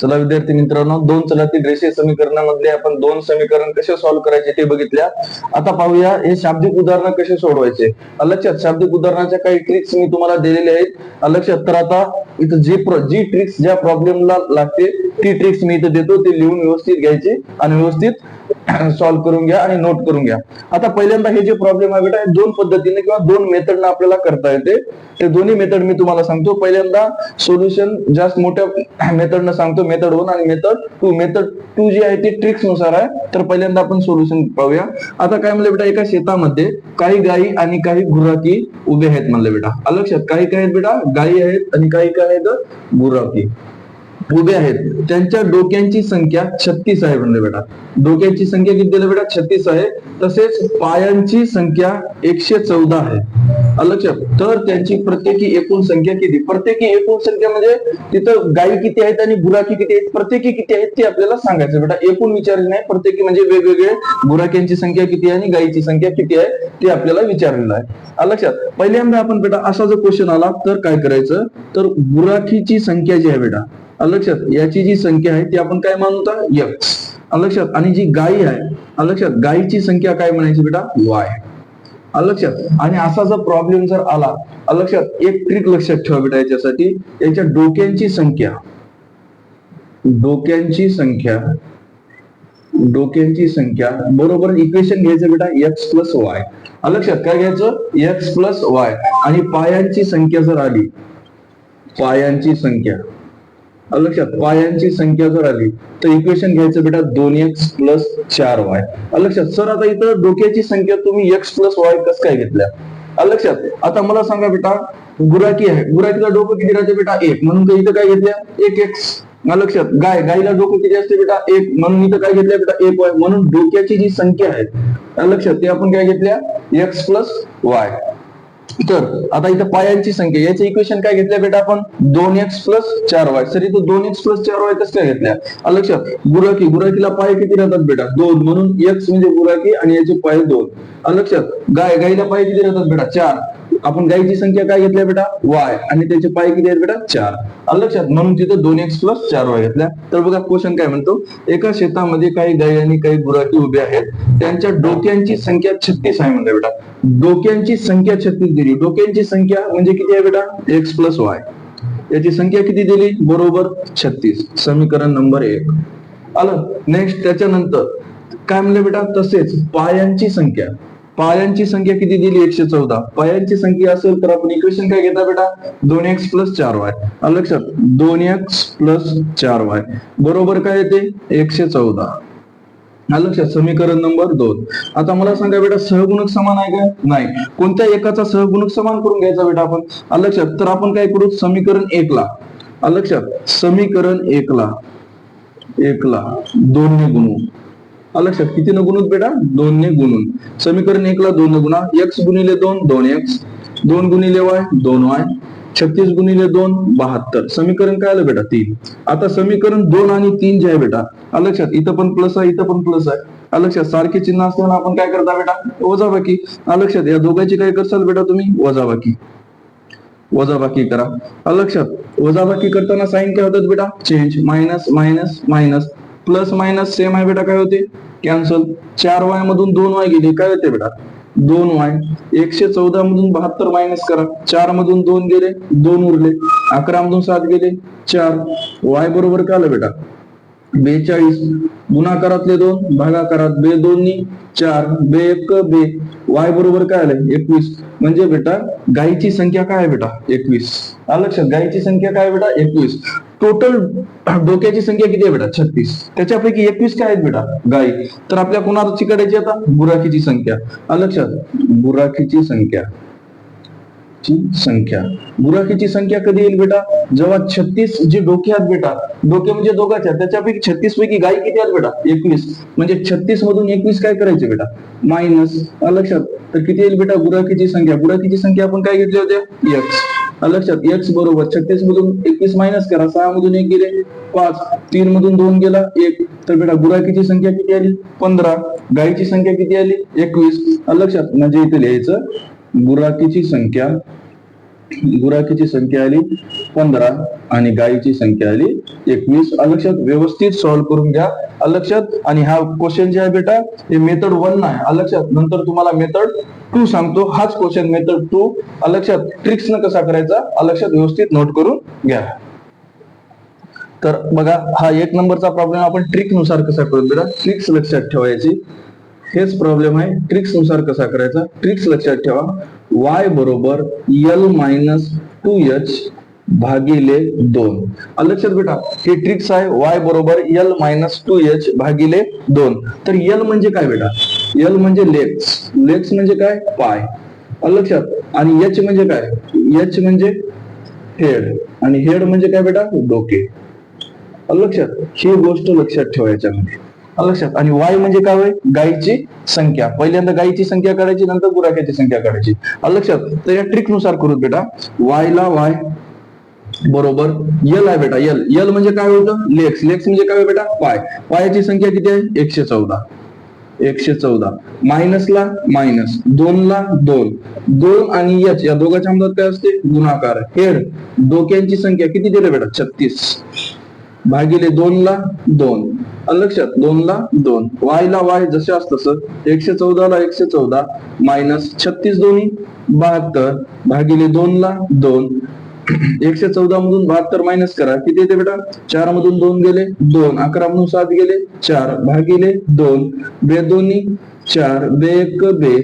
चला विद्यार्थी मित्रांनो, दोन चलातील रेषीय समीकरणामधले आपण दोन समीकरण कसे सॉल्व्ह करायचे ते बघितल्या. आता पाहूया हे शाब्दिक उदाहरण कसे सोडवायचे. लक्षात, शाब्दिक उदाहरणाच्या काही ट्रिक्स मी तुम्हाला दिलेले आहेत लक्षात. तर आता इथं जी ट्रिक्स ज्या प्रॉब्लेमला लागते ती ट्रिक्स मी इथं देतो, ते लिहून व्यवस्थित घ्यायची आणि व्यवस्थित सॉल्व्ह करून घ्या आणि नोट करून घ्या. आता पहिल्यांदा हे जे प्रॉब्लेम आहे बेटा, दोन पद्धतीने किंवा दोन मेथडने आपल्याला करता येते. ते दोन्ही मेथड मी तुम्हाला सांगतो. पहिल्यांदा सोल्युशन जास्त मोठ्या मेथडनं सांगतो, मेथड 1 आणि मेथड 2. मेथड 2 जी आहे ती ट्रिक्स नुसार आहे. तर पहिल्यांदा आपण सोल्युशन पाहूया. आता काय म्हणलं बेटा, एका शेतामध्ये काही गायी आणि काही गुराखी उभे आहेत म्हणलं बेटा. लक्षात, काही काय आहेत बेटा, गायी आहेत आणि काही काय आहेत, गुराखी उभे आहेत. त्यांच्या डोक्यांची संख्या 36 आहे म्हणले बेटा. डोक्यांची संख्या किती दिली बेटा, 36 आहे. तसेच पायांची संख्या 114 आहे. लक्षात, तर त्यांची प्रत्येकी एकूण संख्या किती. प्रत्येकी एकूण संख्या म्हणजे तिथं गायी किती आहेत आणि गुराखी किती आहेत, प्रत्येकी किती आहेत ते आपल्याला सांगायचं बेटा. एकूण विचारले नाही, प्रत्येकी म्हणजे वेगवेगळे गुराख्यांची संख्या किती आहे आणि गायीची संख्या किती आहे ते आपल्याला विचारलेलं आहे. लक्षात, पहिल्यांदा आपण बेटा असा जर क्वेश्चन आला तर काय करायचं, तर गुराखीची संख्या जी आहे बेटा, लक्षात, याची जी संख्या आहे ती आपण काय मानूता, एक्स. लक्षात, आणि जी गायी आहे लक्षात, गायीची संख्या काय म्हणायची बेटा, वाय. लक्षात, आणि असा जर प्रॉब्लेम जर आला लक्षात, एक ट्रिक लक्षात ठेवा बेटा याच्यासाठी. याच्या डोक्यांची संख्या बरोबर इक्वेशन घ्यायचं बेटा, एक्स प्लस वाय. लक्षात, काय घ्यायचं, एक्स प्लस वाय. आणि पायांची संख्या जर आली, लक्षात, पायांची संख्या जर आली तर इक्वेशन घ्यायचं बेटा 2x प्लस 4y. लक्षात, सर आता इथं डोक्याची संख्या तुम्ही x प्लस वाय कसं काय घेतल्या. लक्षात, आता मला सांगा बेटा, गुराखी आहे, गुराखीला डोकं किती राहते बेटा, 1, म्हणून इथं काय घेतल्या, 1x. लक्षात, गायला डोकं किती असते बेटा, 1, म्हणून इथं काय घेतल्या बेटा, 1y. म्हणून डोक्याची जी संख्या आहे लक्षात, ते आपण काय घेतल्या, x प्लस वाय. तर आता इथं पायांची संख्या, याचे इक्वेशन काय घेतल्या बेटा आपण, 2x प्लस 4y. सर इथं 2x प्लस 4y कसं काय घेतल्या. लक्षात, गुराखीला पाय किती राहतात बेटा, 2, म्हणून x म्हणजे गुराखी आणि याचे पाय 2. लक्षात, गायला पाय किती राहतात बेटा, 4. आपण गायीची संख्या काय घेतल्या बेटा, y, आणि त्याचे पाय किती आहेत बेटा, 4. लक्षात, म्हणून तिथं 2x प्लस 4y घेतल्या. तर बघा क्वेश्चन काय म्हणतो, एका शेतामध्ये काही गायी आणि काही गुराखी उभे आहेत. त्यांच्या डोक्यांची संख्या 36 आहे म्हणलं बेटा. डोक्यांची संख्या 36 दिली. डोक्यांची संख्या म्हणजे किती आहे बेटा, x प्लस वाय. याची संख्या किती दिली, बरोबर 36. समीकरण नंबर 1 आलं. नेक्स्ट, त्याच्यानंतर काय म्हणलं बेटा, तसेच पायांची संख्या किती दिली, 114. पायांची संख्या असेल तर आपण इक्वेशन काय घेता बेटा, 2x प्लस 4y. लक्षात, 2x प्लस 4y बरोबर काय येते, 114. लक्षात, समीकरण नंबर 2. आता मला सांगा बेटा, सहगुणक समान आहे का, नाही. कोणत्या एकाचा सहगुणक समान करून घ्यायचा बेटा आपण. लक्षात, तर आपण काय करू, समीकरण 1 ला, लक्षात, समीकरण 1 ला 2 ने गुणू. लक्षात, किती न गुणूत बेटा, 2 ने गुणून. समीकरण 1 ला 2 ने गुणा. x गुणिले 2 2x, 2 गुणिले y 2y, 36 गुणिले 2 72. समीकरण काय आलं बेटा, 3. आता समीकरण 2 आणि 3 जे आहे बेटा, लक्षात, इथं पण प्लस आहे, इथं पण प्लस आहे. लक्षात, सारखे चिन्ह असताना आपण काय करता बेटा, वजाबाकी. लक्षात, या दोघांची काय करसाल बेटा तुम्ही, वजाबाकी करा. लक्षात, वजाबाकी करताना साइन काय होतात बेटा, change. Minus minus minus, plus minus same आहे बेटा, काय होते, कॅन्सल. 4y मधून 2y गेले, काय होते बेटा, 2y. 114 मधून 72 मायनस करा. 4 मधून 2 गेले, 2 उरले. 11 मधून 7 गेले, 4. y बरोबर काय आलं बेटा, 42. गुणाकारातले 2, भागाकारात 2 नी 4, 1 बे. y बरोबर काय आलं, 21. म्हणजे बेटा गायीची संख्या काय आहे बेटा, 21. लक्षात, गायीची संख्या काय बेटा, 21. टोटल डोक्याची संख्या किती आहे बेटा, 36. त्याच्यापैकी 21 काय आहेत बेटा, गायी. तर आपल्या कोणाची काढायची आता, गुराखीची संख्या. लक्षात, गुराखीची संख्या कधी येईल बेटा, जेव्हा 36 जे डोके आहेत बेटा, डोके म्हणजे दोघांच्या, त्याच्यापैकी 36 पैकी गायी किती आहेत बेटा, 21. म्हणजे 36 मधून 21 काय करायचे बेटा, मायनस. लक्षात, तर किती येईल बेटा, गुराखीची संख्या आपण काय घेतली होते, x. लक्षात, x बरोबर 36 मधून 21 मायनस करा. 6 मधून 1 गेले, 5. 3 मधून 2 गेला, 1. तर बेटा गुराखीची संख्या किती आली, 15. गायीची संख्या किती आली, 21. लक्षात, म्हणजे इथे लिहायचं, गुराखीची संख्या गुराखीची संख्या आली 15 आणि गायीची संख्या आली 21. लक्षात व्यवस्थित सॉल्व्ह करून घ्या. लक्षात. आणि हा क्वेश्चन जे आहे बेटा हे मेथड 1 आहे. लक्षात. नंतर तुम्हाला मेथड 2 सांगतो. हाच क्वेश्चन मेथड 2 लक्षात ट्रिक्स न कसा करायचा लक्षात व्यवस्थित नोट करून घ्या. तर बघा हा 1 नंबरचा प्रॉब्लेम आपण ट्रिक नुसार कसा करू बेटा. ट्रिक्स लक्षात ठेवायची. हेच प्रॉब्लेम आहे. ट्रिक्स नुसार कसा करायचा. ट्रिक्स लक्षात ठेवा. y बरोबर L-2h भागिले 2. लक्षात बेटा हे ट्रिक्स आहे. y बरोबर L-2h भागिले 2. तर L म्हणजे काय बेटा. L म्हणजे लेग्स. लेग्स म्हणजे काय पाय. लक्षात. आणि h म्हणजे काय. h म्हणजे हेड. आणि हेड म्हणजे काय बेटा डोके. लक्षात. ही गोष्ट लक्षात ठेवायच्या मध्ये. लक्षात. आणि y म्हणजे काय होय गायीची संख्या. पहिल्यांदा गायीची संख्या काढायची नंतर गुराख्याची संख्या काढायची. लक्षात. तर या ट्रिक नुसार करू बेटा. y ला y बरोबर L आहे बेटा. L म्हणजे काय होतं लेग्स. लेग्स म्हणजे काय बेटा पाय. पायाची संख्या किती आहे 114. 114 मायनस ला मायनस 2 ला 2. 2 आणि h या दोघांच्या मधात काय असते गुणाकार. हेड डोक्यांची संख्या किती दिली बेटा 36 भागिले 2 ला 2. लक्षात. 2 ला 2. y ला y जसे तसं 114 ला 114 मायनस 36 दोन्ही 72 भागिले 2 ला 2. 114 मधून 72 मायनस करा किती येते बेटा. 4 मधून 2 गेले 2. 11 मधून 7 गेले 4 भागिले 2. बे दोन्ही 4 बे 1 बे.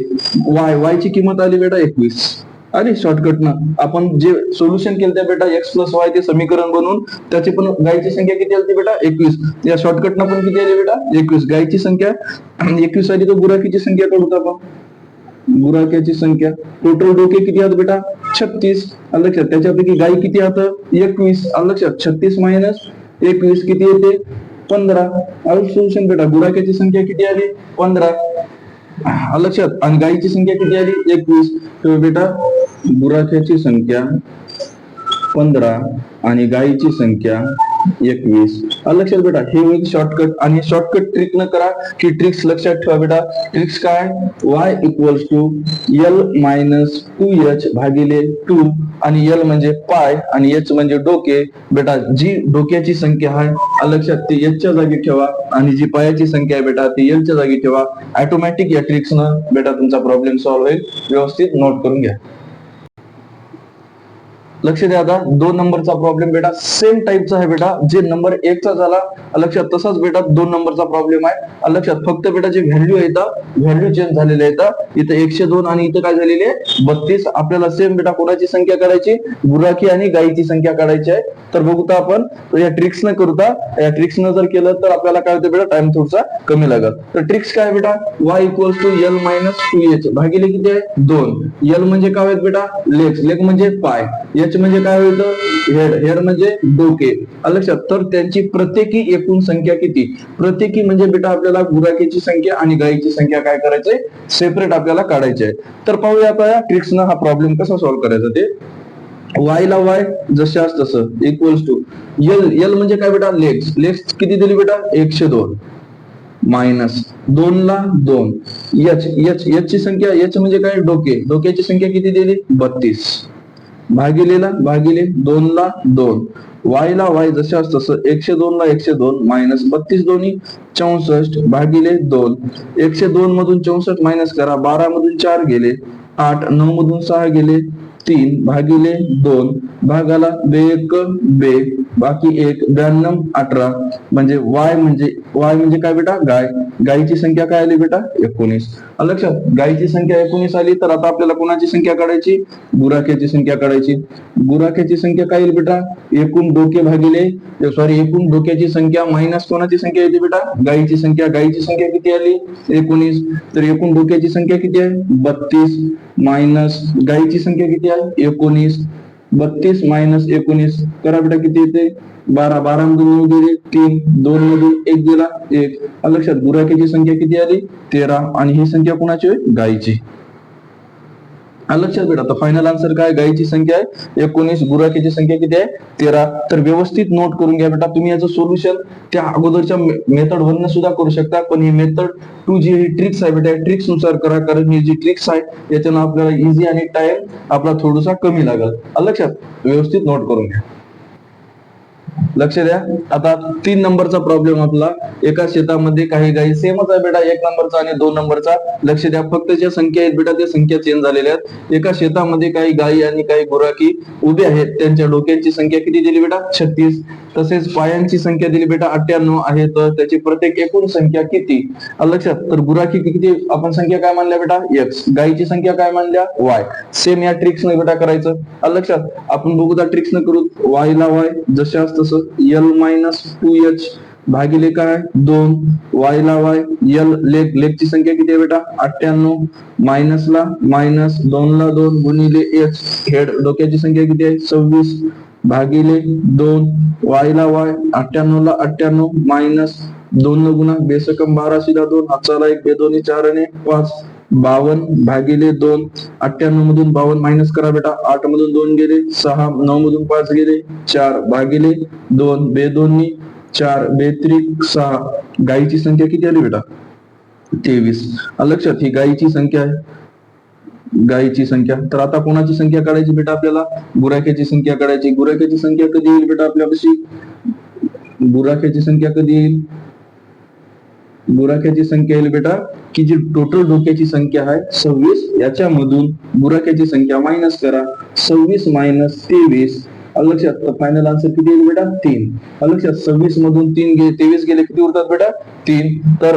y ची किंमत आली बेटा 21. आणि शॉर्टकटनं आपण जे सोल्युशन केलं त्या बेटा x प्लस y ते समीकरण बनवून त्याची पण गायीची संख्या किती आली बेटा 21. या शॉर्टकटनं पण किती आली बेटा 21. गायीची संख्या 21 आली. तर गुराखीची संख्या काढू आपण. गुराख्याची संख्या टोटल डोके किती आहेत बेटा 36. लक्षात. त्याच्यापैकी गायी किती आहेत 21. लक्षात. 36 मायनस 21 किती येते 15. सोल्युशन बेटा. गुराख्याची संख्या किती आली 15. लक्षात. आणि गायीची संख्या किती आली 21. तर बेटा गुराख्याची संख्या 15 आणि गायीची संख्या 21. लक्षात बेटा. हे होईल शॉर्टकट. आणि शॉर्टकट ट्रिक न करा की ट्रिक्स लक्षात ठेवा बेटा. ट्रिक्स काय y इक्वल्स टू L-2h भागिले 2. आणि L म्हणजे पाय आणि h म्हणजे डोके. बेटा जी डोक्याची संख्या आहे लक्षात ती h च्या जागी ठेवा आणि जी पायाची संख्या आहे बेटा ती L च्या जागी ठेवा. ऑटोमॅटिक या ट्रिक्स न बेटा तुमचा प्रॉब्लेम सॉल्व्ह होईल. व्यवस्थित नोट करून घ्या. लक्ष द्या. आता 2 नंबरचा प्रॉब्लेम बेटा सेम टाईपचा आहे बेटा. जे नंबर 1 चा झाला लक्षात तसाच बेटा 2 नंबरचा प्रॉब्लेम आहे. लक्षात. फक्त बेटा जे व्हॅल्यू आहे व्हॅल्यू चेंज झालेले आहेत. इथं 102 आणि इथं काय झालेली आहे 32. आपल्याला सेम बेटा कोणाची संख्या काढायची गुराखी आणि गायीची संख्या काढायची आहे. तर बघूता आपण या ट्रिक्स न करूता या ट्रिक्स न जर केलं तर आपल्याला काय होतं बेटा टाइम थोडासा कमी लागत. तर ट्रिक्स काय बेटा y इक्वल्स टू L-2h भागिले किती आहे 2. L म्हणजे काय आहेत बेटा लेग्स. लेग म्हणजे पाय. h म्हणजे काय होतं हेड. हेड म्हणजे डोके. लक्षात. तर त्यांची प्रत्येकी एकूण संख्या किती. प्रत्येकी म्हणजे बेटा आपल्याला गुराखीची संख्या आणि गायीची संख्या काय करायचंय सेपरेट आपल्याला काढायची आहे. तर पाहूया आता या ट्रिक्सनं हा प्रॉब्लेम कसा सॉल्व्ह करायचा ते. y ला y जसे तसं इक्वल्स टू L म्हणजे काय बेटा लेग्स. लेग्स किती दिली बेटा 102 मायनस 2 ला 2. h ची संख्या h म्हणजे काय डोके. डोक्याची संख्या किती दिली 32 भागिलेला भागिले 2 ला 2. y ला y जसे तसं 102 ला 102 मायनस 32 दोन्ही 64 भागिले 2. 102 मधून 64 मायनस करा. 12 मधून 4 गेले 8. 9 मधून 6 गेले 3 भागिले 2. भागाला बे 1 बे बाकी 1 92 18. म्हणजे y म्हणजे काय बेटा गाय. गायीची संख्या काय आली बेटा 19. लक्षात. गायीची संख्या 19 आली. तर आता आपल्याला कोणाची संख्या काढायची गुराख्याची संख्या काढायची. गुराख्याची संख्या काय येईल बेटा एकूण डोके भागिले एकूण डोक्याची संख्या मायनस कोणाची संख्या येते बेटा गायीची संख्या. गायीची संख्या किती आली 19. तर एकूण डोक्याची संख्या किती आहे 32 मायनस गायीची संख्या किती आहे 19. 32 मायनस 19 करा बेटा किती येते 12. 12 मधून 9 गेले 3. 2 मधून 1 गेला 1. लक्षात. गुराख्याची संख्या किती आली 13 आणि ही संख्या कोणाची गायीची. लक्षात बेटा. तर फायनल आन्सर काय, गायीची संख्या आहे 19, गुराखीची संख्या किती आहे 13. तर व्यवस्थित नोट करून घ्या बेटा. तुम्ही याचं सोल्युशन त्या अगोदरच्या मेथड वरनं सुद्धा करू शकता, पण ही मेथड 2 जी ही ट्रिक्स आहे बेटा, ट्रिक्स नुसार करा, कारण ही जी ट्रिक्स आहे याच्यानं आपल्याला इझी आणि टाइम आपला थोडासा कमी लागेल. लक्षात, व्यवस्थित नोट करून घ्या. लक्ष द्या. आता 3 नंबरचा प्रॉब्लेम आपला, एका शेतामध्ये काही गायी, सेमच आहे बेटा 1 नंबरचा आणि 2 नंबरचा. लक्ष द्या, फक्त ज्या संख्या आहेत बेटा त्या संख्या चेंज झालेल्या आहेत. एका शेतामध्ये काही गायी आणि काही गुराखी उभे आहेत, त्यांच्या डोक्यांची संख्या किती दिली बेटा 36. तसेच पायांची संख्या दिली बेटा 98 आहे, तर त्याची प्रत्येक एकूण संख्या किती. लक्षात, तर गुराखी किती आपण संख्या काय मानल्या बेटा x, गायीची संख्या काय मानल्या y. सेम या ट्रिक्स न बेटा करायचं. लक्षात, आपण बघू त्या ट्रिक्स न करू. y ला y जशास तसं L-2h भागिले काय 2, y ला y, L लेगची संख्या किती आहे बेटा 98, मायनस ला मायनस, 2 ला 2 गुणिले h, हेड डोक्याची संख्या किती आहे 26 भागिले 2, y ला y 98 ला 98 मायनस 2 न गुणा, बेसकम 12 शिला 2, हातचा 1, बेदोनी 4 आणि 5, 52 भागिले 2. 98 मधून 52 मायनस करा बेटा, 8 मधून 2 गेले 6, 9 मधून 5 गेले 4 भागिले 2, बेदोनी 4, बेत्रिक 6. गायीची संख्या किती आली बेटा 23. लक्षात, ही गायीची संख्या आहे, गायीची संख्या. तर आता कोणाची संख्या काढायची बेटा आपल्याला, गुराख्याची संख्या काढायची. गुराख्याची संख्या कधी येईल बेटा आपल्यापाशी, गुराख्याची संख्या कधी येईल, गुराख्याची संख्या येईल बेटा की जी टोटल डोक्याची संख्या आहे 26, याच्यामधून गुराख्याची संख्या मायनस करा, 26 मायनस 23. लक्षात, तर फायनल आन्सर किती येईल बेटा 3. लक्षात, 26 मधून 3 गेले 23 गेले, किती उरतात बेटा 3. तर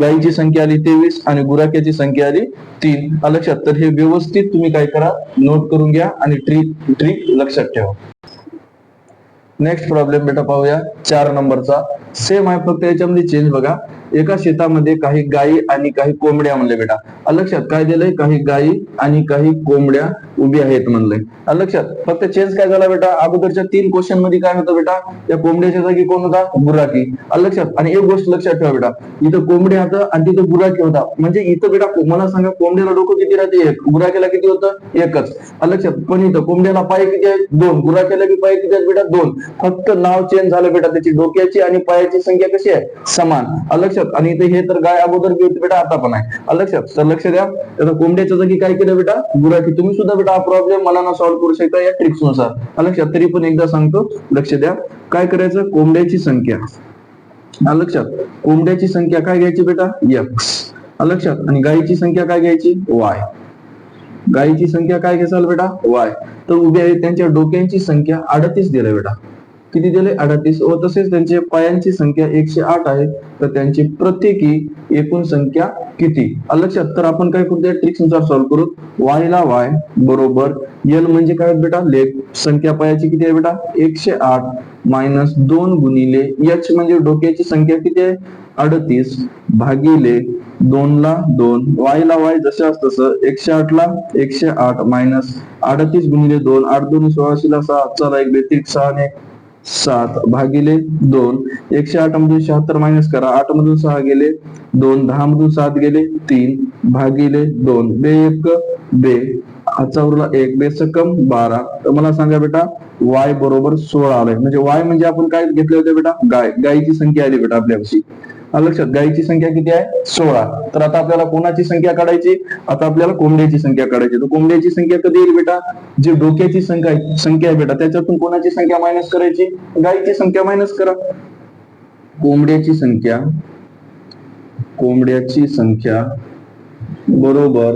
गायीची संख्या आली 23 आणि गुराख्याची संख्या आली 3. लक्षात, तर हे व्यवस्थित तुम्ही काय करा, नोट करून घ्या आणि ट्रिक लक्षात ठेवा. नेक्स्ट प्रॉब्लेम बेटा पाहूया 4 नंबरचा. सेम आहे, फक्त याच्यामध्ये चेंज बघा. एका शेतामध्ये काही गायी आणि काही कोंबड्या म्हणले बेटा. लक्षात, काय दिलंय, काही गायी आणि काही कोंबड्या उभ्या आहेत म्हणलंय. लक्षात, फक्त चेंज काय झाला बेटा, अगोदरच्या 3 क्वेश्चन मध्ये काय होतं बेटा, त्या कोंबड्याच्या जागी कोण होता, गुराखी. लक्षात, आणि एक गोष्ट लक्षात ठेवा बेटा, इथं कोंबड्या होतं आणि तिथं गुराखी होता. म्हणजे इथं बेटा मला सांगा, कोंबड्याला डोकं किती राहते 1, गुराख्याला किती होतं 1च. लक्षात, पण इथं कोंबड्याला पाय किती आहेत 2, गुराख्याला बी पाय किती आहेत बेटा 2. फक्त नाव चेंज झालं बेटा, त्याची डोक्याची आणि पायाची संख्या कशी आहे समान. लक्षात, आणि इथे हे तर गाय अगोदर बी होती बेटा, आता पण आहे. लक्षात, तर लक्ष द्या. तर कोंबड्याच्या जागी काय केलं बेटा, गुराखी. तुम्ही सुद्धा बेटा हा प्रॉब्लेम मनानं सॉल्व्ह करू शकता या ट्रिक्स नुसार. लक्षात, तरी पण एकदा सांगतो, लक्ष द्या. काय करायचं, कोंबड्याची संख्या. लक्षात, कोंबड्याची संख्या काय घ्यायची बेटा x. लक्षात, आणि गायीची संख्या काय घ्यायची y. गायीची संख्या काय घ्याल बेटा y. तर उभ्या आहेत, त्यांच्या डोक्यांची संख्या 38 दिले बेटा, किती दिले 38. व तसेच त्यांच्या पायांची संख्या 108 आहे, तर त्यांची प्रत्येकी एकूण संख्या किती. लक्षात, तर आपण काय करू, त्या ट्रिक्स नुसार सॉल्व्ह करू. y ला y बरोबर L म्हणजे काय बेटा लेग, संख्या पायाची किती आहे बेटा 108 मायनस 2 गुणिले h म्हणजे डोक्याची संख्या किती आहे 38 भागिले 2 ला 2, y ला y जशास तसं 108 ला 108 मायनस 38 गुणिले 2, 8 2 16 ला 6, चला 1 बेत्रिक 6 ने 7 भागिले 2, 108 मधून 76 मायनस करा, 8 मधून 6 गेले 2, 10 मधून 7 गेले 3 भागिले 2, बे 1 बे, आजचा उरला 1, बेसकम 12. तर मला सांगा बेटा y बरोबर 16 आलाय. म्हणजे y म्हणजे आपण काय घेतले होते बेटा गाय, गायीची संख्या आली बेटा आपल्यापाशी. लक्षात, गायीची संख्या किती आहे 16. तर आता आपल्याला कोणाची संख्या काढायची, आता आपल्याला कोंबड्याची संख्या काढायची. तर कोंबड्याची संख्या कधी येईल बेटा, जी डोक्याची संख्या आहे बेटा त्याच्यातून कोणाची संख्या मायनस करायची, गायीची संख्या मायनस करा. कोंबड्याची संख्या बरोबर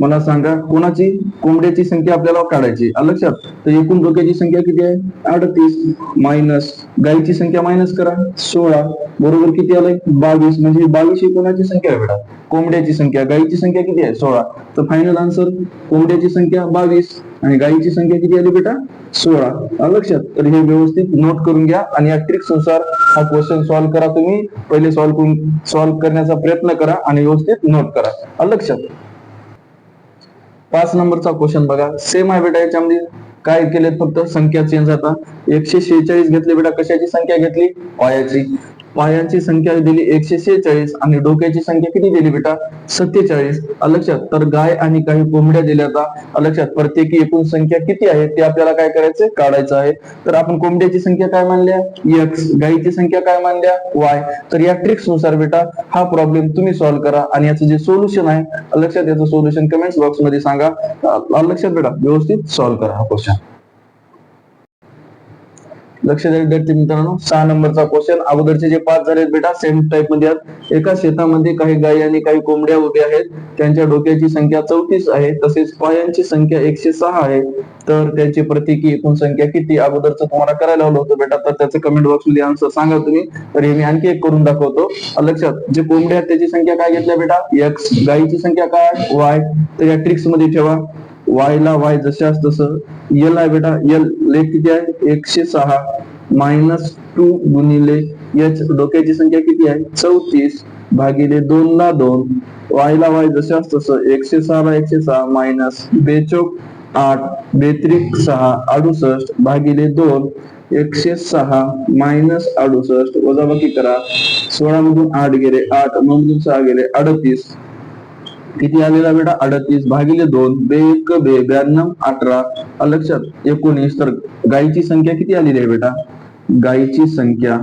मला सांगा कोणाची, कोंबड्याची संख्या आपल्याला काढायची. लक्षात, तर एकूण डोक्याची संख्या किती आहे 38 मायनस गायीची संख्या मायनस करा 16 बरोबर किती आलंय 22. म्हणजे 22 ही कोणाची संख्या आहे बेटा कोंबड्याची संख्या. गायीची संख्या किती आहे 16. तर फायनल आन्सर कोंबड्याची संख्या 22 आणि गायीची संख्या किती आली बेटा 16. लक्षात, तर हे व्यवस्थित नोट करून घ्या आणि या ट्रिक्स नुसार हा क्वेश्चन सॉल्व्ह करा. तुम्ही पहिले सॉल्व्ह करण्याचा प्रयत्न करा आणि व्यवस्थित नोट करा. लक्षात, 5 नंबरचा क्वेश्चन बघा, सेम आहे बेटा. याच्यामध्ये काय केले, फक्त संख्या चेंज. आता 146 घेतले बेटा, कशाची संख्या घेतली पायाची. पायांची संख्या दिली 146 आणि डोक्याची संख्या किती दिली बेटा 47. लक्षात. तर गाय आणि काही कोंबड्या दिल्या आता लक्षात. प्रत्येकी एकूण संख्या किती आहे ते आपल्याला काय करायचंय काढायचं आहे. तर आपण कोंबड्याची संख्या काय मानल्या x, गायीची संख्या काय मानल्या y. तर या ट्रिक्स नुसार बेटा हा प्रॉब्लेम तुम्ही सॉल्व्ह करा आणि याचं जे सोल्युशन आहे लक्षात, याचं सोल्युशन कमेंट्स बॉक्स मध्ये सांगा. लक्षात बेटा व्यवस्थित सॉल्व्ह करा हा क्वेश्चन. लक्ष द्या विद्यार्थी मित्रांनो, 6 नंबरचा क्वेश्चन. अगोदरचे जे 5 झाले बेटा सेम टाइप मध्ये आहेत. एका शेतामध्ये काही गायी आणि काही कोंबड्या उभ्या आहेत. त्यांच्या डोक्याची संख्या 34 आहे, तसेच पायांची संख्या 106 आहे. तर त्यांची प्रत्येकी एकूण संख्या किती. अगोदरचं तुम्हाला करायला लावलं होतं बेटा, तर त्याचं कमेंट बॉक्स मध्ये आन्सर सांगा तुम्ही. तर हे मी आणखी एक करून दाखवतो. लक्षात. जे कोंबड्या आहेत त्याची संख्या काय घेतल्या बेटा x, गायीची संख्या काय y. तर या ट्रिक्स मध्ये ठेवा. y ला y जशाच तसं, l आहे बेटा l लेख किती आहे 106 -2 गुणिले h, डोक्याची संख्या किती आहे 34 भागिले 2 ला 2. y ला y जशाच तसं 106 ला 106 मायनस 2 8 बेत्रिक 6 68 भागिले 2. 106 मायनस 68 वजाबाकी करा. 16 मधून 8 गेले 8, 9 मधून 6 गेले 38. किती आलेला बेटा 38 भागिले 2. 2 92 18. लक्षात. 19. तर गायीची संख्या किती आलेली आहे बेटा, गायीची संख्या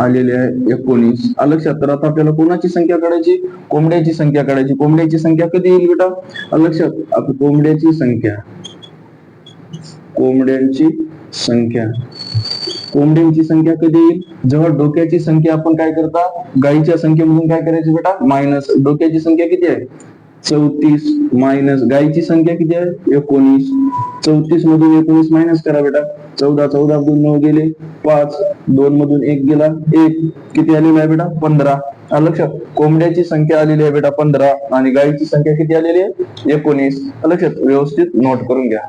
आलेली आहे 19. लक्षात. तर आता आपल्याला कोणाची संख्या काढायची, कोंबड्याची संख्या काढायची. कोंबड्याची संख्या कधी येईल बेटा लक्षात. आता कोंबड्याची संख्या, कोंबड्यांची संख्या, कोंबड्यांची संख्या कधी येईल जेव्हा डोक्याची संख्या आपण काय करता गायीच्या संख्येमधून काय करायची बेटा मायनस. डोक्याची संख्या किती आहे 34 मायनस गायीची संख्या किती आहे 19. 34 मधून 19 मायनस करा बेटा. 14 14 मधून 9 गेले 5, 2 मधून 1 गेला 1. किती आलेला आहे बेटा 15. लक्षात. कोंबड्याची संख्या आलेली आहे बेटा 15 आणि गायीची संख्या किती आलेली आहे 19. लक्षात. व्यवस्थित नोट करून घ्या.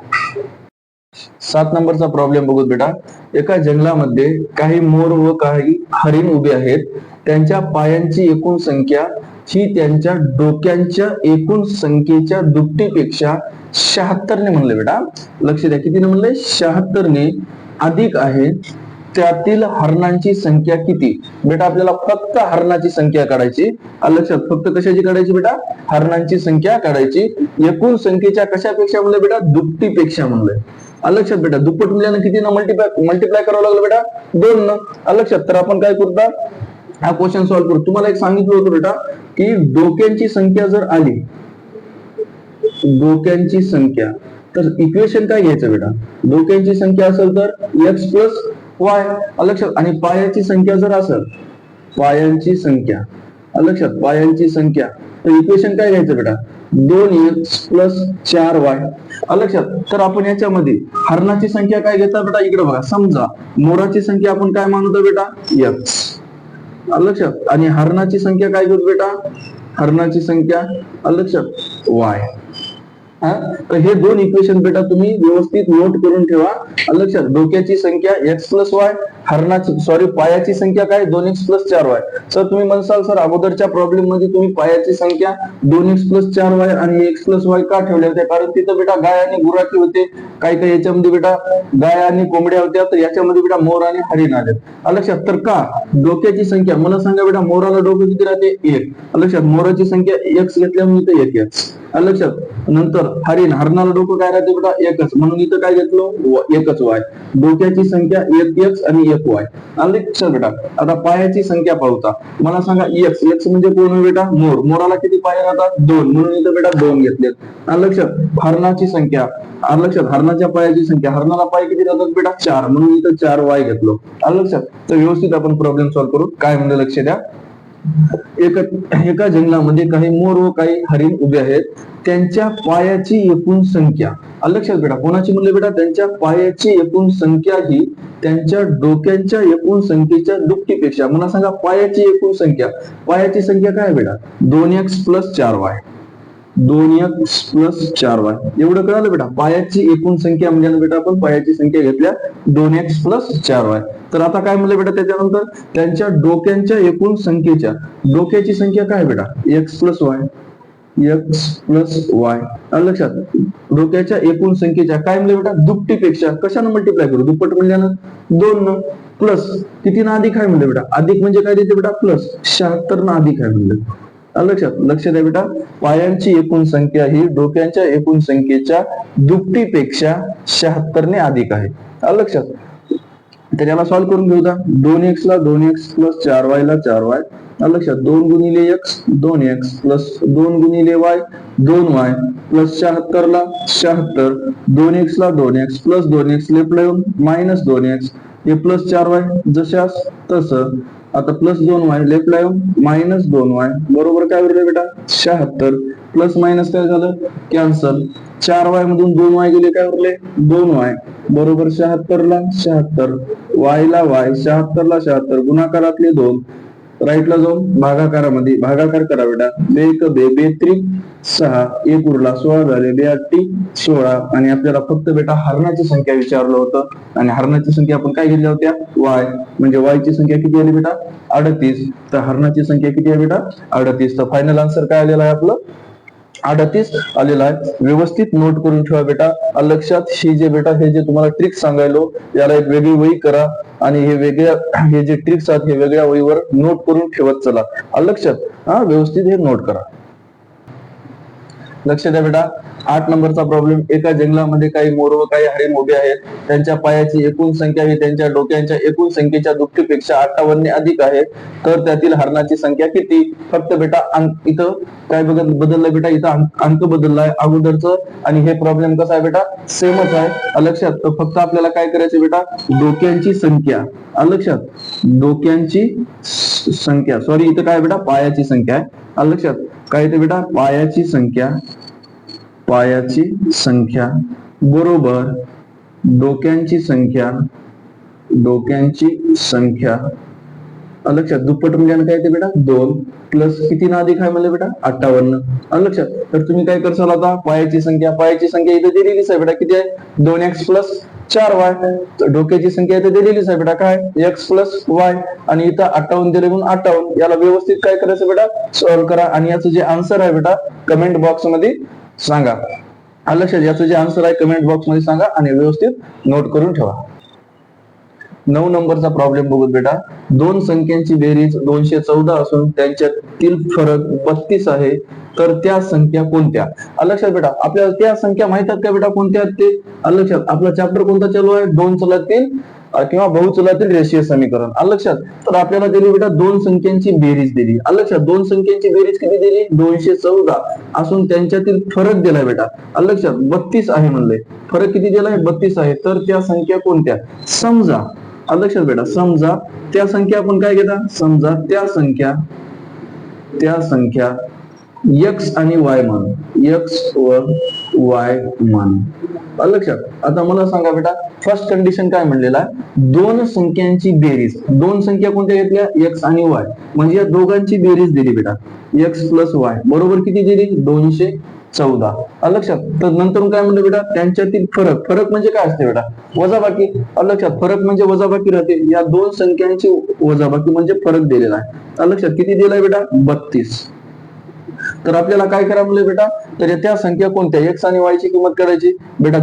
7 नंबरचा प्रॉब्लेम बघू बेटा. एका जंगलामध्ये काही मोर व काही हरिण उभे आहेत. त्यांच्या पायांची एकूण संख्या ही त्यांच्या डोक्यांच्या एकूण संख्येच्या दुपटीपेक्षा 76 ने म्हणले बेटा. लक्ष द्या किती म्हणले 76 ने अधिक आहे. त्यातील हरणांची संख्या किती. बेटा आपल्याला फक्त हरणाची संख्या काढायची. लक्षात. फक्त कशाची काढायची बेटा हरणांची संख्या काढायची. एकूण संख्येच्या कशापेक्षा म्हणले बेटा दुपटीपेक्षा म्हणले. लक्षात बेटा. दुप्पट मूल्यानं किती ना मल्टिप्लाय करावं लागलं बेटा 2 न. लक्षात. तर आपण काय करता हा क्वेश्चन सॉल्व्ह करू. तुम्हाला एक सांगितलं होतं बेटा की डोक्यांची संख्या जर आली, डोक्यांची संख्या, तर इक्वेशन काय घ्यायचं बेटा डोक्यांची संख्या असेल तर x प्लस y. लक्षात. आणि पायाची संख्या जर असेल, पायांची संख्या लक्षात, पायांची संख्या, तर इक्वेशन काय घ्यायचं बेटा 2x प्लस 4y. लक्षात. तर आपण याच्यामध्ये हरणाची संख्या काय घेता बेटा इकडे बघा. समजा मोराची संख्या आपण काय मानतो बेटा x. लक्षात. आणि हरणाची संख्या काय घेतो बेटा, हरणाची संख्या लक्षात y. तर हे दोन इक्वेशन बेटा तुम्ही व्यवस्थित नोट करून ठेवा. लक्षात. डोक्याची संख्या x प्लस y, हरणाची पायाची संख्या काय 2x प्लस 4y. सर तुम्ही म्हणसाल सर अगोदरच्या प्रॉब्लेम मध्ये तुम्ही पायाची संख्या 2x प्लस 4y आणि x प्लस y का ठेवल्या होत्या, कारण तिथं बेटा गाय आणि गुराखी होते. काही काही याच्यामध्ये बेटा गाय आणि कोंबड्या होत्या, तर याच्यामध्ये बेटा मोर आणि हरिण आले. लक्षात. तर का डोक्याची संख्या मला सांगा बेटा, मोराला डोकं किती राहते 1. लक्षात. मोराची संख्या x घेतल्यामुळे इथं 1x. लक्षात. नंतर हरणाला डोकं काय राहते बेटा 1च, म्हणून इथं काय घेतलं 1च y. डोक्याची संख्या 1x आणि 1y. लक्षात बेटा. आता पायाची संख्या पाहता मला सांगा x म्हणजे कोण बेटा मोर. मोराला किती पाय राहतात 2, म्हणून इथं बेटा 2 घेतलेत. लक्षात. हरणाची संख्या लक्षात, हरणाच्या पायाची संख्या, हरणाला पाय किती राहतात बेटा 4, म्हणून इथं 4y घेतलो. लक्षात. तर व्यवस्थित आपण प्रॉब्लेम सॉल्व्ह करू. काय म्हणजे लक्ष द्या. एका जंगलामध्ये काही मोर व काही हरिण उभे आहेत. त्यांच्या पायाची एकूण संख्या लक्षात बेटा कोणाची म्हणले बेटा त्यांच्या पायाची एकूण संख्या ही त्यांच्या डोक्यांच्या एकूण संख्येच्या दुपटीपेक्षा. मला सांगा पायाची एकूण संख्या, पायाची संख्या काय बेटा 2x plus 4y. 2x plus 4y एवढं कळालं बेटा. पायाची एकूण संख्या म्हणजे बेटा आपण पायाची संख्या घेतल्या 2x प्लस 4y. तर आता काय म्हणलं बेटा त्याच्यानंतर त्यांच्या डोक्यांच्या एकूण संख्येच्या, डोक्याची संख्या काय बेटा x plus y, x plus y. लक्षात. डोक्याच्या एकूण संख्येच्या काय म्हणलं बेटा दुपटीपेक्षा. कशानं मल्टिप्लाय करू, दुप्पट म्हणल्यानं 2 न. प्लस किती ना अधिक आहे म्हणलं बेटा, अधिक म्हणजे काय देते बेटा प्लस 76 ना अधिक आहे म्हणलं. लक्षात लक्ष द्या बेटा, पायांची एकूण संख्या ही डोक्यांच्या एकूण संख्येच्या दुपटीपेक्षा 76 ने अधिक आहे. लक्षात, तर याला सॉल्व्ह करून घेऊ द्या. 2x ला 2x प्लस 4y ला 4y. लक्षात 2 गुणिले x 2x प्लस 2 गुणिले y 2y प्लस 76 ला 76, 2x ला 2x प्लस 2x लेफ्ट ला येऊन मायनस 2x, हे प्लस 4y जशास तसं. आता प्लस 2y लेफ्ट ला येऊन मायनस 2y बरोबर काय उरलं बेटा 76, प्लस मायनस काय झालं कॅन्सल, 4y मधून 2y गेले काय उरले 2y बरोबर 76 ला 76, y ला y 76 ला 76 गुणाकारातले 2, राईटला जाऊन भागाकारामध्ये भागाकार करा बेटा, बेक बे बेत्रिक 6, एक उरला 16 झाले, 2 16 आणि आपल्याला फक्त बेटा हरणाची संख्या विचारलं होतं आणि हरणाची संख्या आपण काय घेतल्या होत्या y, म्हणजे y ची संख्या किती आली बेटा 38, तर हरणाची संख्या किती आहे बेटा 38. तर फायनल आन्सर काय आलेला आहे आपलं 38 आलेला आहे. व्यवस्थित नोट करून ठेवा बेटा. लक्षात ही जे बेटा हे जे तुम्हाला ट्रिक सांगायलो याला एक वेगळी वही करा आणि हे जे ट्रिक्स आहेत हे वेगळ्या वहीवर नोट करून ठेवत चला. लक्षात व्यवस्थित हे नोट करा. लक्ष द्या बेटा, 8 नंबरचा प्रॉब्लेम, एका जंगलामध्ये काही मोर व काही हरिण उभे आहेत. त्यांच्या पायाची एकूण संख्या ही त्यांच्या डोक्यांच्या एकूण संख्येच्या दुपटीपेक्षा 58 ने अधिक आहे. तर त्यातील हरणाची संख्या किती? फक्त बेटा इथं काय बदललंय बेटा, इथं अंक बदललाय अगोदरचं आणि हे प्रॉब्लेम कसा आहे बेटा सेमच आहे. लक्षात, तर फक्त आपल्याला काय करायचं बेटा डोक्यांची संख्या, लक्षात डोक्यांची संख्या, सॉरी इथं काय बेटा पायाची संख्या आहे. लक्षात काय येते बेटा पायाची संख्या बरोबर डोक्यांची संख्या. लक्षात दुप्पट म्हणजे काय येते बेटा 2 प्लस किती ना अधिक आहे म्हणलं बेटा 58. लक्षात, तर तुम्ही काय करसाल आता पायाची संख्या इथे दिलेलीच आहे बेटा किती आहे 2x प्लस 4y. तर डोक्याची संख्या इथे दिलेलीच आहे बेटा काय x प्लस y आणि इथं 58 दिले म्हणून 58. याला व्यवस्थित काय करायचं बेटा सॉल्व्ह करा आणि याचं जे आन्सर आहे बेटा कमेंट बॉक्स मध्ये सांगा. लक्षात, याचं जे आन्सर आहे कमेंट बॉक्स मध्ये सांगा आणि व्यवस्थित नोट करून ठेवा. 9 नंबरचा प्रॉब्लेम बघू बेटा, दोन संख्यांची बेरीज 214 असून त्यांच्यातील फरक 32 आहे. तर त्या संख्या कोणत्या? लक्षात बेटा, आपल्याला त्या संख्या माहित आहेत का बेटा कोणत्या आहेत ते? लक्षात, आपला चॅप्टर कोणता चालू आहे 2 चलातील किंवा बहुचलातील रेषीय समीकरण. लक्षात, तर आपल्याला दिली बेटा दोन संख्यांची बेरीज दिली. लक्षात, दोन संख्यांची बेरीज किती दिली 214 असून त्यांच्यातील फरक दिलाय बेटा. लक्षात 32 आहे म्हणले, फरक किती दिलाय 32 आहे. तर त्या संख्या कोणत्या? समजा लक्षात बेटा, समजा त्या संख्या आपण काय घेता, समजा त्या संख्या x आणि y मान, x व y मान. लक्षात, आता मला सांगा बेटा फर्स्ट कंडिशन काय म्हणलेला आहे, दोन संख्यांची बेरीज, दोन संख्या कोणत्या घेतल्या x आणि y, म्हणजे या दोघांची बेरीज दिली बेटा x प्लस y बरोबर किती दिली 214. लक्षात, तर नंतर काय म्हणलं बेटा त्यांच्यातील फरक म्हणजे काय असते बेटा वजाबाकी. लक्षात, फरक म्हणजे वजाबाकी राहते, या दोन संख्यांची वजाबाकी म्हणजे फरक दिलेला आहे. लक्षात, किती दिलाय बेटा 32. तर आपल्याला काय करावं म्हणलं बेटा, तर त्या संख्या कोणत्या x आणि y ची किंमत करायची बेटा.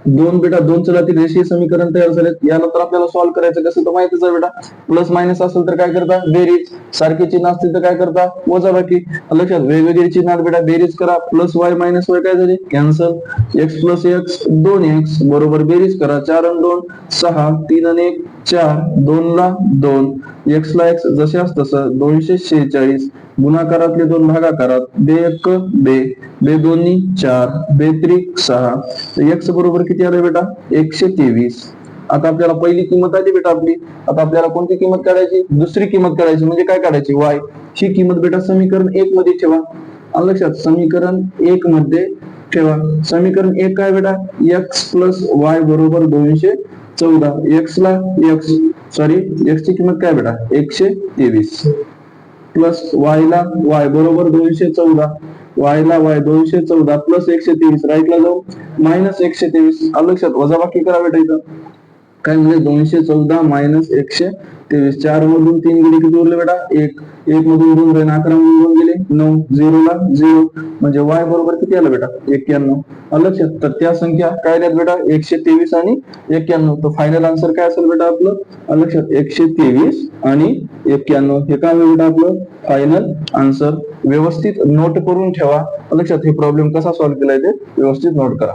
दोन चलातील रेषीय समीकरण तयार झाले. याला तर आपल्याला सॉल्व्ह करायचं कसं तर माहितीच आहे बेटा, प्लस मायनस असेल तर काय करता बेरीज, सारखी चिन्ह असतील तर काय करता वजाबाकी. लक्षात, वेगवेगळी चिन्ह बेटा बेरीज करा, प्लस y मायनस y काय झाले cancel, x plus x 2x बरोबर बेरीज करा, 4 आणि 2 6, 3 आणि 1 4, 2 ला 2, x ला x जशास तसं 246 गुणाकारातले 2 भागाकारात, बे 1 बे 2 4 बे 3 6. x बरोबर किती आलं बेटा 123. आता आपल्याला पहिली किंमत आली बेटा आपली, आता आपल्याला कोणती किंमत काढायची, दुसरी किंमत काढायची म्हणजे काय काढायची y. ही किंमत बेटा समीकरण 1 मध्ये ठेवा. लक्षात, समीकरण 1 मध्ये ठेवा. समीकरण 1 काय बेटा x प्लस y बरोबर 214. x ची किंमत काय बेटा 123 प्लस y ला y बरोबर 214, y ला y 214 प्लस 123, राईटला जाऊ मायनस 123. लक्षात, वजाबाकी करा बेटा इथं काय म्हणजे 214 मायनस 123, 4 मधून 3 गेले किती उरले बेटा? 1, 1 मधून 2 गेले, 11 मधून 2 गेले 9, 0 ला 0, म्हणजे y बरोबर किती आलं बेटा? 91. आलं लक्षात? तर त्या संख्या काय आहेत बेटा? 123 आणि 91. तर फायनल आन्सर काय असेल बेटा आपलं? आलं लक्षात? 123 आणि 91 हे काय होईल बेटा आपलं फायनल आन्सर. व्यवस्थित नोट करून ठेवा. आलं लक्षात? हे प्रॉब्लेम कसा सॉल्व्ह केलाय ते व्यवस्थित नोट करा.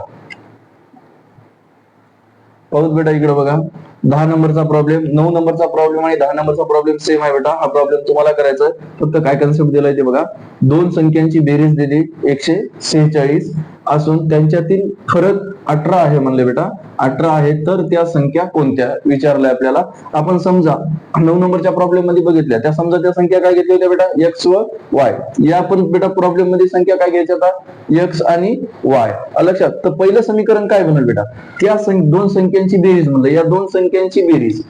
पाहूत बेटा इकडे बघा, 10 नंबरचा प्रॉब्लेम, 9 नंबरचा प्रॉब्लेम आणि 10 नंबरचा प्रॉब्लेम सेम आहे बेटा. हा प्रॉब्लेम तुम्हाला करायचा आहे. फक्त काय कन्सेप्ट दिलाय ते बघा. दोन संख्यांची बेरीज दिली 146 असून त्यांच्यातील फरक 18 आहे म्हणले बेटा. 18 आहे तर त्या संख्या कोणत्या विचारलंय आपल्याला. आपण समजा 9 नंबरच्या प्रॉब्लेम मध्ये बघितल्या, त्या समजा त्या संख्या काय घेतल्या होत्या बेटा? एक्स व वाय. या पण बेटा प्रॉब्लेम मध्ये संख्या काय घ्यायच्या आता? एक्स आणि वाय. लक्षात? तर पहिलं समीकरण काय बनेल बेटा? त्या दोन संख्यांची बेरीज म्हणलं, या दोन संख्यांची बेरीज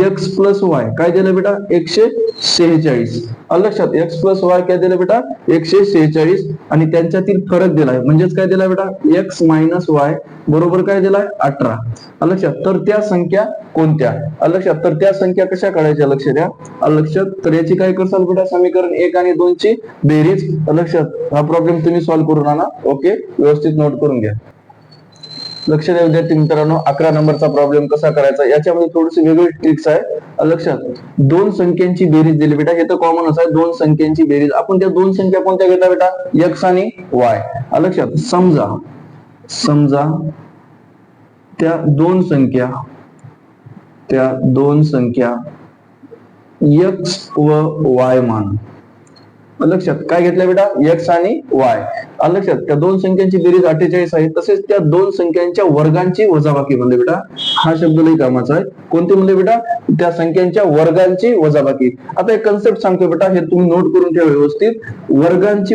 एक्स प्लस वाय काय दिलं बेटा? 146. लक्षात? एक्स प्लस वाय काय दिलं बेटा? 146 आणि त्यांच्यातील फरक दिलाय म्हणजेच काय दिलाय बेटा? एक्स मायनस वाय बरोबर काय दिलाय? 18. लक्षात? तर त्या संख्या कोणत्या? लक्षात? तर त्या संख्या कशा काढायच्या? लक्ष द्या. लक्षात? तर याची काय करसाल बेटा? समीकरण 1 आणि 2 ची बेरीज. लक्षात? हा प्रॉब्लेम तुम्ही सॉल्व्ह करून आणा. ओके, व्यवस्थित नोट करून घ्या. लक्ष द्या विद्यार्थी मित्रांनो, 11 नंबरचा प्रॉब्लेम कसा करायचा याच्यामध्ये थोडीशी वेगळी ट्रिक्स आहे. लक्षात? दोन संख्यांची बेरीज दिली बेटा, हे तर कॉमनच आहे. दोन संख्यांची बेरीज, आपण त्या दोन संख्या कोणत्या घेतल्या बेटा? एक्स आणि वाय. लक्षात? समजा त्या दोन संख्या एक्स व वाय मान. लक्षात? काय घेतलं बेटा? एक्स आणि वाय. लक्षात? त्या दोन संख्यांची बेरीज 48 आहे. तसेच त्या दोन संख्यांच्या वर्गांची वजाबाकी म्हणले बेटा. हा शब्द लई कामाचा आहे. कोणते म्हणले बेटा? त्या संख्यांच्या वर्गांची वजाबाकी. आता एक कन्सेप्ट सांगतो बेटा, हे तुम्ही नोट करून ठेवा व्यवस्थित. वर्गांची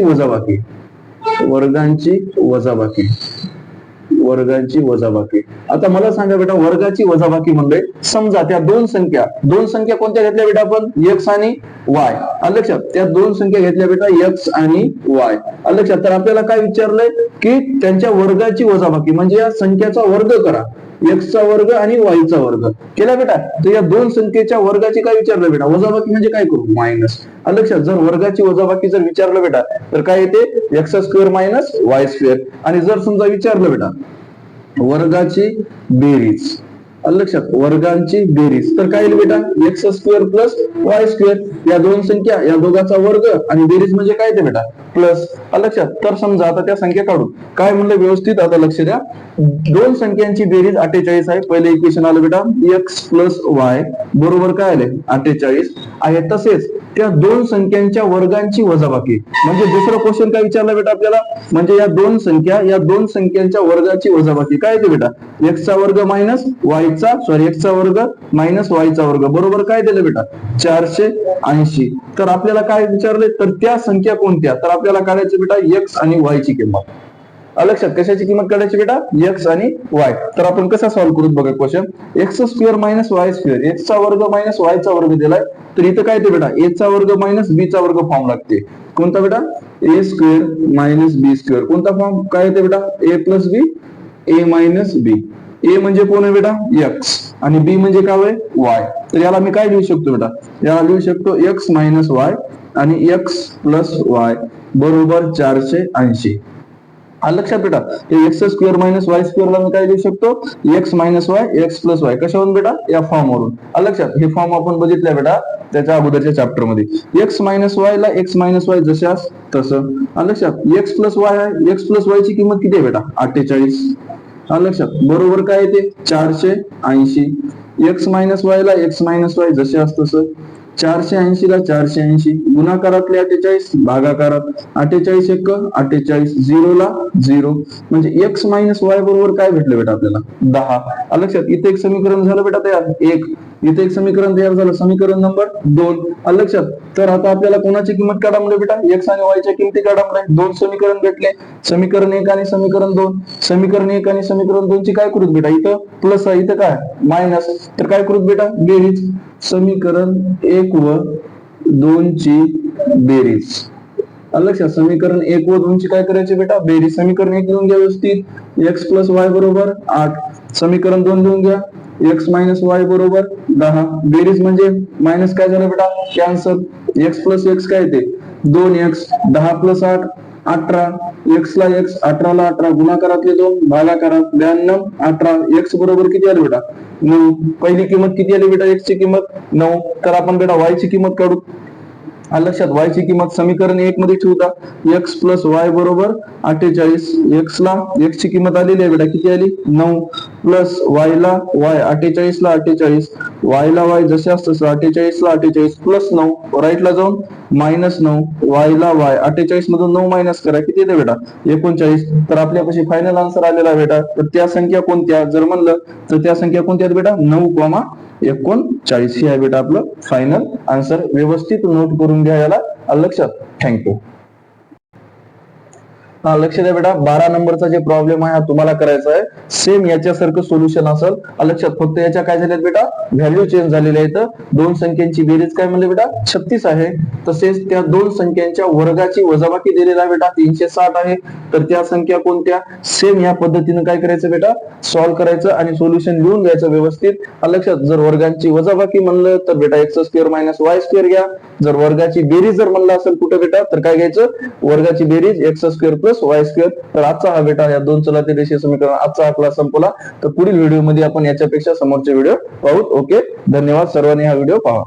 वजाबाकी. आता मला सांगा बेटा, वर्गाची वजाबाकी म्हणजे समजा त्या दोन संख्या कोणत्या घेतल्या बेटा आपण? एक्स आणि वाय. लक्षात? त्या दोन संख्या घेतल्या बेटा एक्स आणि वाय. लक्षात? तर आपल्याला काय विचारलंय की त्यांच्या वर्गाची वजाबाकी म्हणजे या संख्याचा वर्ग करा. एक्सचा वर्ग आणि वायचा वर्ग केला बेटा. तर या दोन संख्येच्या वर्गाची काय विचारलं बेटा? वजाबाकी म्हणजे काय करू? मायनस. लक्षात? जर वर्गाची वजाबाकी जर विचारलं बेटा तर काय येते? X square minus Y square. आणि जर समजा विचारलं बेटा वर्गाची बेरीज, लक्षात? वर्गांची बेरीज तर काय येईल बेटा? X square plus y square. या दोन संख्या, या दोघांचा वर्ग आणि बेरीज म्हणजे काय ते बेटा? प्लस. लक्षात? तर समजा आता त्या संख्या काढू. काय म्हणलं व्यवस्थित? आता लक्ष द्या. दोन संख्यांची बेरीज 48 आहे. पहिले इक्वेशन आलं बेटा एक्स प्लस वाय बरोबर काय आले? 48 आहे. तसेच त्या दोन संख्यांच्या वर्गांची वजाबाकी म्हणजे दुसरं क्वेश्चन काय विचारलं बेटा आपल्याला? म्हणजे या दोन संख्यांच्या वर्गाची वजाबाकी काय येते बेटा? एक्सचा वर्ग मायनस एक्सचा वर्ग मायनस वायचा वर्ग बरोबर काय दिलं बेटा? 480. तर आपल्याला काय विचारले? तर त्या संख्या कोणत्या? तर आपल्याला काढायचं बेटा एक्स आणि वाय ची किंमत. लक्षात? कशाची किंमत काढायची बेटा? एक्स आणि वाय. तर आपण कसा सॉल्व्ह करू बघा question. X square minus Y square, एक्सचा वर्ग मायनस वायचा वर्ग दिलाय. तर इथं काय ते बेटा? ए चा वर्ग मायनस बी चा वर्ग फॉर्म लागते. कोणता बेटा? ए स्क्वेअर मायनस बी स्क्वेअर. कोणता फॉर्म? काय येते बेटा? ए प्लस बी, ए मायनस बी. ए म्हणजे कोण आहे बेटा? एक्स आणि बी म्हणजे काय आहे? वाय. तर याला मी काय लिहू शकतो बेटा? याला लिहू शकतो एक्स मायनस वाय आणि एक्स प्लस वाय बरोबर 480. लक्षात बेटा? एक्स स्क्वेअर मायनस वाय स्क्वेअरला मी काय लिहू शकतो? X minus Y x plus y. कशावरून बेटा? या फॉर्म वरून. लक्षात? हे फॉर्म आपण बघितलंय बेटा त्याच्या अगोदरच्या चॅप्टर मध्ये. एक्स मायनस वाय ला एक्स मायनस वाय जशास तसं. लक्षात? एक्स प्लस वाय आहे. एक्स प्लस वाय ची किंमत किती आहे बेटा? 48. लक्षात? बरोबर काय येते? 480. एक्स मायनस वाय ला एक्स मायनस वाय जसे असतं तसं. 480 ला 480 गुणाकारातले 48 भागाकारात 48 एक 48 0 ला 0 म्हणजे एक्स मायनस वाय बरोबर काय भेटलं बेटा आपल्याला? 10. लक्षात? इथे एक समीकरण झालं बेटा तयार. इथे एक समीकरण तयार झालं, समीकरण नंबर 2. लक्षात? तर आता आपल्याला कोणाची किंमत काढा म्हणलं बेटा? एक्स आणि वाय च्या किमती काढा म्हणलं. दोन समीकरण भेटले, समीकरण 1 आणि समीकरण 2. समीकरण 1 आणि समीकरण 2 ची काय करूत बेटा? इथं प्लस आहे, इथं काय मायनस. तर काय करूत बेटा? बेरीज. समीकरण 1 व 2 ची बेरीज. आलं लक्षात. समीकरण 1 व 2 ची काय करायची बेटा बेरीज. समीकरण 1 लिहून घ्या व्यवस्थित, एक्स प्लस वाय बरोबर 8. समीकरण 2 लिहून घ्या, एक्स मायनस वाय बरोबर 10. बेरीज म्हणजे मायनस काय झालं बेटा कॅन्सल. एक्स प्लस एक्स काय ते 2x, 10 प्लस 8 18, एक्स ला एक्स, 18 ला 18, गुणाकारातले 2, भागाकारात 92, 18, एक्स बरोबर किती आले बेटा 9. पहिली किंमत किती आली बेटा एक्स ची किंमत 9. तर आपण बेटा वाय ची किंमत काढू. लक्षात वाय ची किंमत समीकरण 1 मध्ये ठेवता, एक्स प्लस वाय बरोबर 48. एक्स ला एक्स ची किंमत आलेली आहे बेटा किती आली 9, प्लस वाय ला वाय 48 ला 48, वाय ला वाय जसे असतं 48 ला 48 प्लस 9, राईट ला जाऊन -9, वाय ला वाय 48 मधून 9 मायनस करा किती येते बेटा 39. तर आपल्यापाशी फायनल आन्सर आलेला आहे बेटा. तर त्या संख्या कोणत्या जर म्हणलं तर त्या संख्या कोणत्या आहेत बेटा 9,39 ही आहे बेटा आपलं फायनल आन्सर. व्यवस्थित नोट करून घ्या याला, लक्षात. थँक्यू. लक्ष द्या बेटा, 12 नंबरचा जे प्रॉब्लेम आहे हा तुम्हाला करायचा आहे. सेम याच्यासारखं सोल्युशन असेल लक्षात, फक्त याच्या काय झाल्यात बेटा व्हॅल्यू चेंज झालेल्या आहेत. दोन संख्यांची बेरीज काय म्हणले बेटा 36 आहे. तसेच त्या दोन संख्यांच्या वर्गाची वजाबाकी दिलेला आहे बेटा 360 आहे. तर त्या संख्या कोणत्या, सेम या पद्धतीने काय करायचं बेटा सॉल्व्ह करायचं आणि सोल्युशन लिहून घ्यायचं व्यवस्थित. लक्षात, जर वर्गांची वजाबाकी म्हणलं तर बेटा x square minus Y square घ्या. जर वर्गाची बेरीज जर म्हणलं असेल कुठे बेटा तर काय घ्यायचं वर्गाची बेरीज x square plus y square. तर आजचा हा बेटा या दोन चलाते रेषीय समीकरण आजचा हा क्लास संपला. तर पुढील व्हिडिओ मध्ये आपण याच्यापेक्षा समोरचे व्हिडिओ पाहू. ओके, धन्यवाद सर्वांनी हा व्हिडिओ पहा.